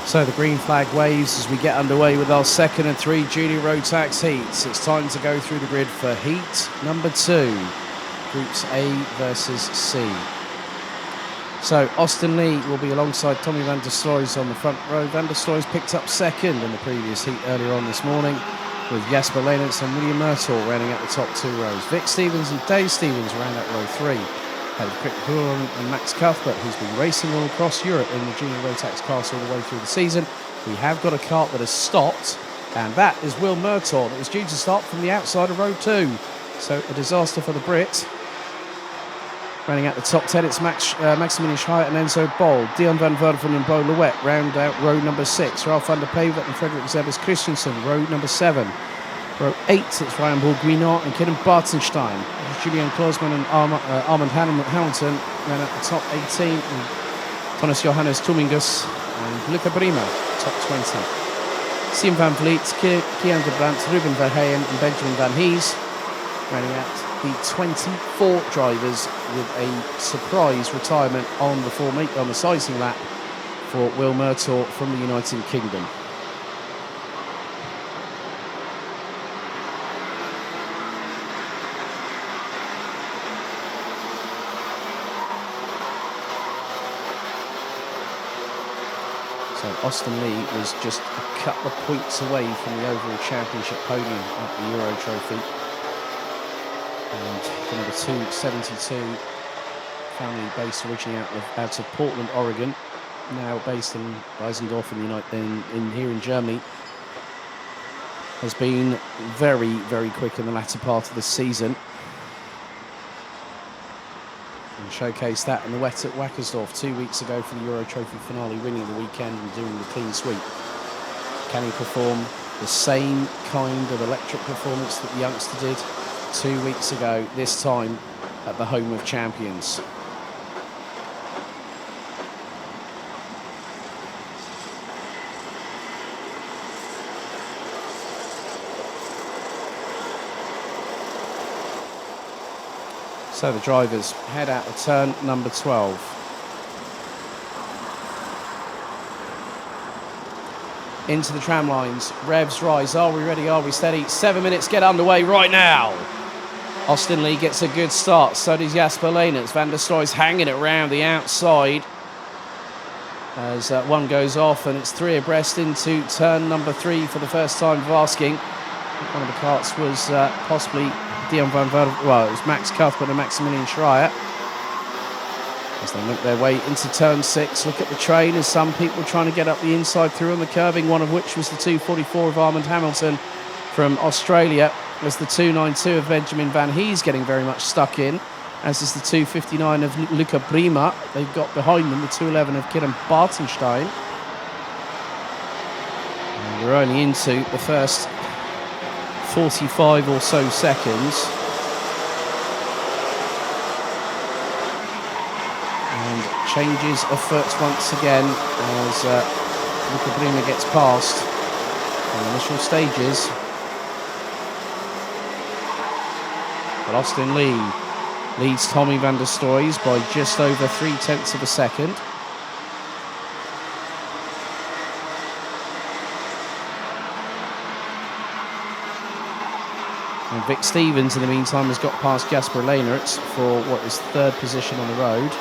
So the green flag waves as we get underway with our second and 3 junior road tax heats. It's time to go through the grid for heat number 2, groups A versus C. So Austin Lee will be alongside Tommy van der Sloys on the front row. Van der Sloys picked up second in the previous heat earlier on this morning, with Jasper Leenerts and William Murtaugh rounding out the top 2 rows. Vic Stevens and Dave Stevens round out row 3. Ahead of Crick Huron and Max Cuthbert, who's been racing all across Europe in the junior road tax class all the way through the season. We have got a kart that has stopped, and that is Will Murtaugh, that was due to start from the outside of row 2. So a disaster for the Brit. Running out the top 10, it's Maximilian Schreier and Enzo Bol. Dion van Werven and Bo Louet round out row number 6. Ralph van der Pevert and Frederik Zebes Christensen, row number 7. Row 8, it's Ryan Bourguignon and Kidden Bartenstein. Julian Klausman and Armand Hamilton ran at the top 18. And Thomas Johannes Tumingus and Luca Brima, top 20. Sim van Vliet, Kian de Brandt, Ruben Verheyen and Benjamin van Hees running out the 24 drivers, with a surprise retirement on the sizing lap for Will Murtaugh from the United Kingdom. So Austin Lee was just a couple of points away from the overall championship podium at the Euro Trophy. And the number 272, family based originally out of Portland, Oregon, now based in Eisendorf here in Germany, has been very, very quick in the latter part of the season. And showcased that in the wet at Wackersdorf 2 weeks ago for the Euro Trophy finale, winning the weekend and doing the clean sweep. Can he perform the same kind of electric performance that the youngster did 2 weeks ago, this time at the home of champions? So the drivers head out of turn number 12. Into the tram lines, revs rise. Are we ready? Are we steady? 7 minutes, get underway right now. Austin Lee gets a good start, so does Jasper Leenerts. Van der Sloys hanging it around the outside as one goes off, and it's 3 abreast into turn number 3 for the first time of asking. One of the carts was possibly Dion van Werven, well, it was Max Cuthbert and Maximilian Schreier. As they make their way into turn 6, look at the train as some people trying to get up the inside through on the curbing, one of which was the 244 of Armand Hamilton from Australia, as the 292 of Benjamin van Hees getting very much stuck in, as is the 259 of Luca Brima. They've got behind them the 211 of Kidden Bartenstein. And we're only into the first 45 or so seconds. And changes afoot once again as Luca Brima gets past in the initial stages. But Austin Lee leads Tommy van der Sloys by just over 0.3 of a second. And Vic Stevens, in the meantime, has got past Jasper Leenerts for what is 3rd position on the road.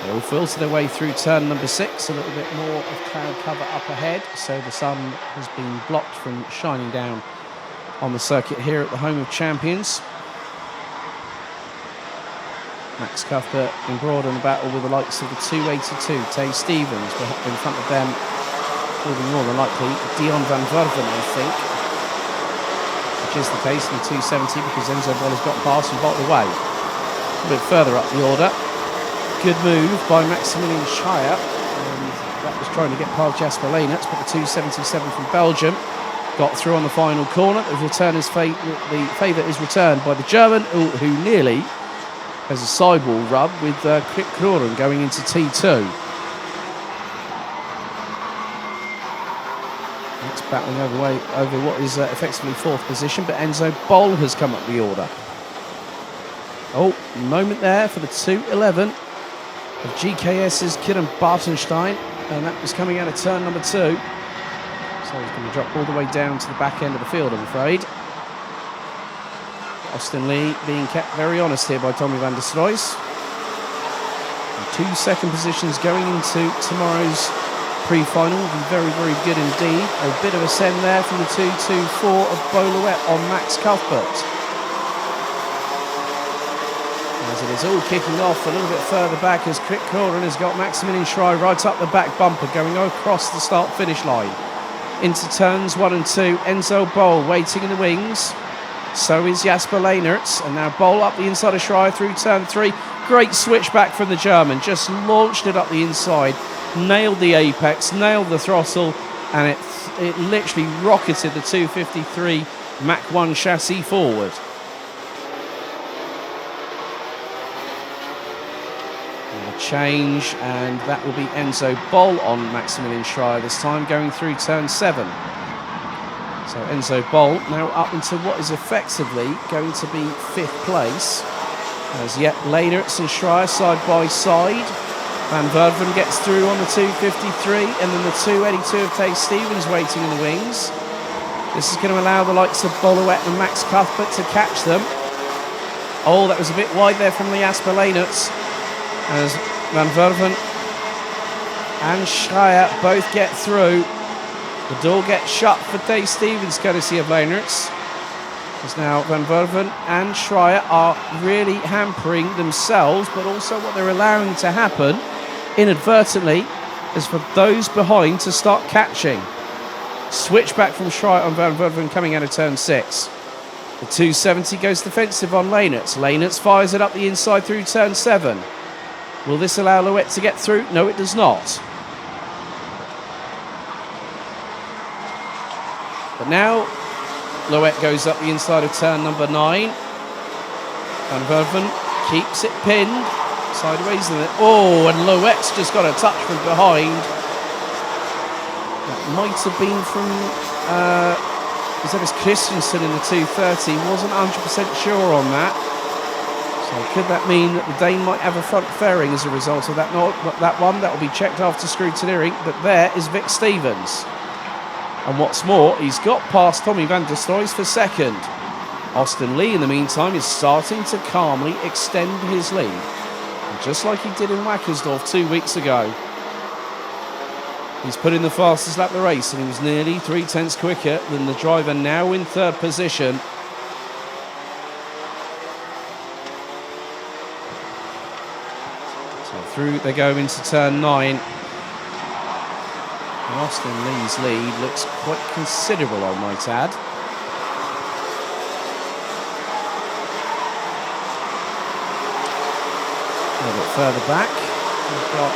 They all filter their way through turn number 6, a little bit more of cloud cover up ahead, so the sun has been blocked from shining down on the circuit here at the home of champions. Max Cuthbert embroiled in a battle with the likes of the 282, Dave Stevens, in front of them. Will be more than likely Dion van Werven, I think, which is the case in the 270 because Enzo Bol has got past and bottled away. A bit further up the order. Good move by Maximilian Schreier, and that was trying to get past Jasper Leenerts, but the 277 from Belgium got through on the final corner. The favour is returned by the German, who nearly has a sidewall rub with Crick Huron going into T2. Battling over what is effectively 4th position, but Enzo Bol has come up the order. Oh, moment there for the 211. of GKS's Kieran Bartenstein, and that was coming out of turn number 2. So he's going to drop all the way down to the back end of the field, I'm afraid. Austin Lee being kept very honest here by Tommy van der Stroys. 2 second positions going into tomorrow's pre-final will be very, very good indeed. A bit of a send there from the 2-2-4 of Boluet on Max Cuthbert. As it is all kicking off a little bit further back as Krit Koren has got Maximilian Schrei right up the back bumper going across the start-finish line. Into turns 1 and 2, Enzo Bol waiting in the wings. So is Jasper Lehnertz, and now Bol up the inside of Schrei through turn 3. Great switch back from the German, just launched it up the inside, nailed the apex, nailed the throttle, and it literally rocketed the 253 Mach 1 chassis forward. Change, and that will be Enzo Bol on Maximilian Schrei this time, going through turn 7. So Enzo Bol now up into what is effectively going to be 5th place. As yet Lehnertz and Schrei side by side. Van Verven gets through on the 253, and then the 282 of Tay Stevens waiting in the wings. This is going to allow the likes of Boluet and Max Cuthbert to catch them. Oh, that was a bit wide there from the Jasper Lehnertz. As Van Verven and Schreier both get through. The door gets shut for Tay Stevens, courtesy of Lehnertz. As now Van Verven and Schreier are really hampering themselves, but also what they're allowing to happen inadvertently is for those behind to start catching. Switch back from Schreier on Van Verven coming out of turn 6. The 270 goes defensive on Lehnertz. Lehnertz fires it up the inside through turn 7. Will this allow Louet to get through? No, it does not. But now, Louet goes up the inside of turn number 9. Van Verven keeps it pinned. Sideways. Oh, and Louet's just got a touch from behind. That might have been from Christensen in the 230. Wasn't 100% sure on that. So could that mean that the Dane might have a front fairing as a result of that one? That will be checked after scrutineering. But there is Vic Stevens. And what's more, he's got past Tommy van der Stroys for 2nd. Austin Lee, in the meantime, is starting to calmly extend his lead. And just like he did in Wackersdorf 2 weeks ago. He's put in the fastest lap of the race, and he was nearly 3/10 quicker than the driver now in 3rd position. Through they go into turn 9. And Austin Lee's lead looks quite considerable, I might add. A little bit further back, we've got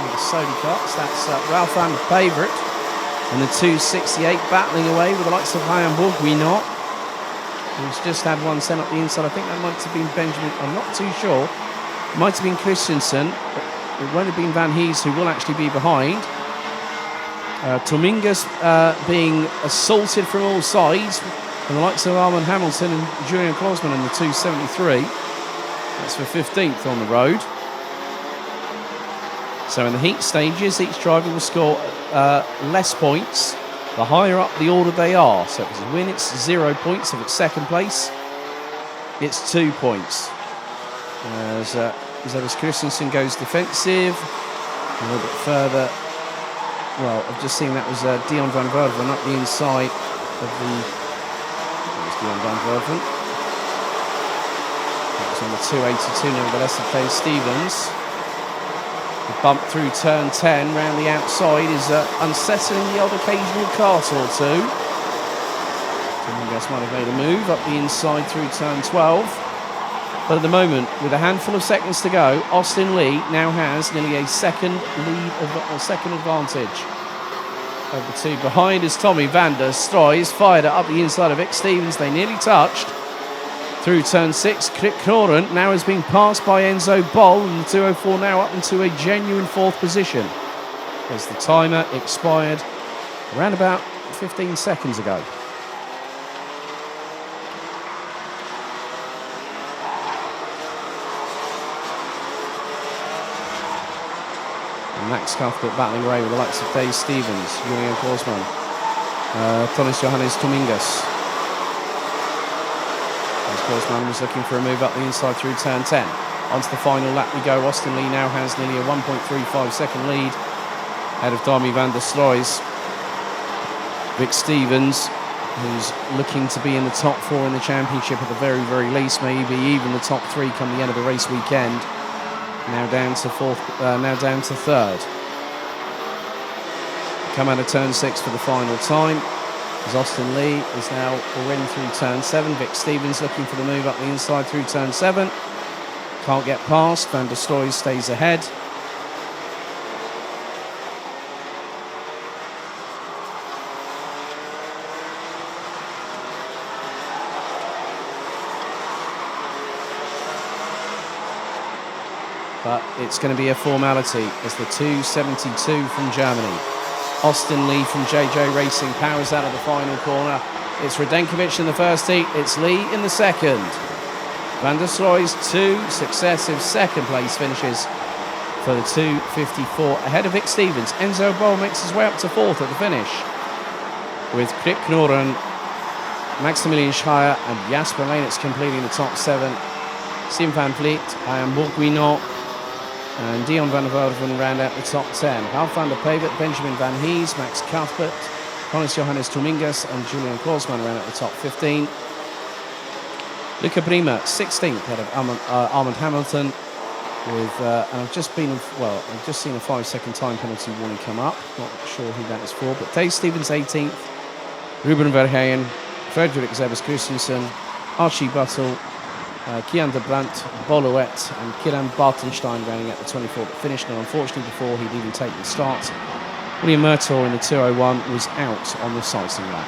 the Sody Cots. That's Ralph van der Pavert and the 268 battling away with the likes of Hamburg, Guinot, who's just had one sent up the inside. I think that might have been Benjamin, I'm not too sure. Might have been Christensen, but it won't have been Van Hees who will actually be behind. Tomingas being assaulted from all sides, and the likes of Armand Hamilton and Julian Klosman in the 273. That's for 15th on the road. So in the heat stages, each driver will score less points the higher up the order they are. So if it's a win, it's 0 points. If it's 2nd place, it's 2 points. As Elvis Christensen goes defensive, a little bit further. Well, I've just seen that was Dion van Verven up the inside of the. That was Dion van Verven. That was on the 282, nevertheless, of Tay Stevens. The bump through turn 10 round the outside is unsettling the odd occasional cart or two. Dominguez might have made a move up the inside through turn 12. But at the moment, with a handful of seconds to go, Austin Lee now has nearly a second advantage over the 2 behind is Tommy van der Stroys. Fired it up the inside of Vic Stevens. They nearly touched. Through turn 6, Krit Koren now has been passed by Enzo Bol, and the 204 now up into a genuine 4th position as the timer expired around about 15 seconds ago. Max Cuthbert battling away with the likes of Dave Stevens, Julian Korsman, Tonis Johannes Dominguez. As Korsman was looking for a move up the inside through turn 10. Onto the final lap we go. Austin Lee now has nearly a 1.35 second lead ahead of Dami van der Sloys. Vic Stevens, who's looking to be in the top 4 in the championship at the very, very least, maybe even the top 3 come the end of the race weekend. Now down to third. Come out of turn 6 for the final time, as Austin Lee is now already through turn 7. Vic Stevens looking for the move up the inside through turn 7. Can't get past. Van der Sloys stays ahead. But it's going to be a formality as the 272 from Germany. Austin Lee from JJ Racing powers out of the final corner. It's Radenkovic in the first heat. It's Lee in the second. Van der Sloys 2 successive second place finishes for the 254 ahead of Vic Stevens. Enzo Bol makes his way up to 4th at the finish, with Krik Knoren, Maximilian Schreier and Jasper Leenitz completing the top 7. Sim van Vliet, Ian Bourguignon and Dion van der Velden round out the top 10. Ralf van der Pevert, Benjamin Van Hees, Max Cuthbert, Tonis Johannes Dominguez and Julian Korsman round out the top 15. Luca Prima, 16th ahead of Armand Hamilton. With and I've just seen a 5-second time penalty warning come up. Not sure who that is for, but Dave Stevens 18th, Ruben Verheyen, Frederick Zebes Christensen, Archie Buttle, Kian de Brandt, Boluet and Kiran Bartenstein rounding out the 24th finish. Now, unfortunately, before he'd even taken the start, William Murtaugh in the 201 was out on the cycling lap.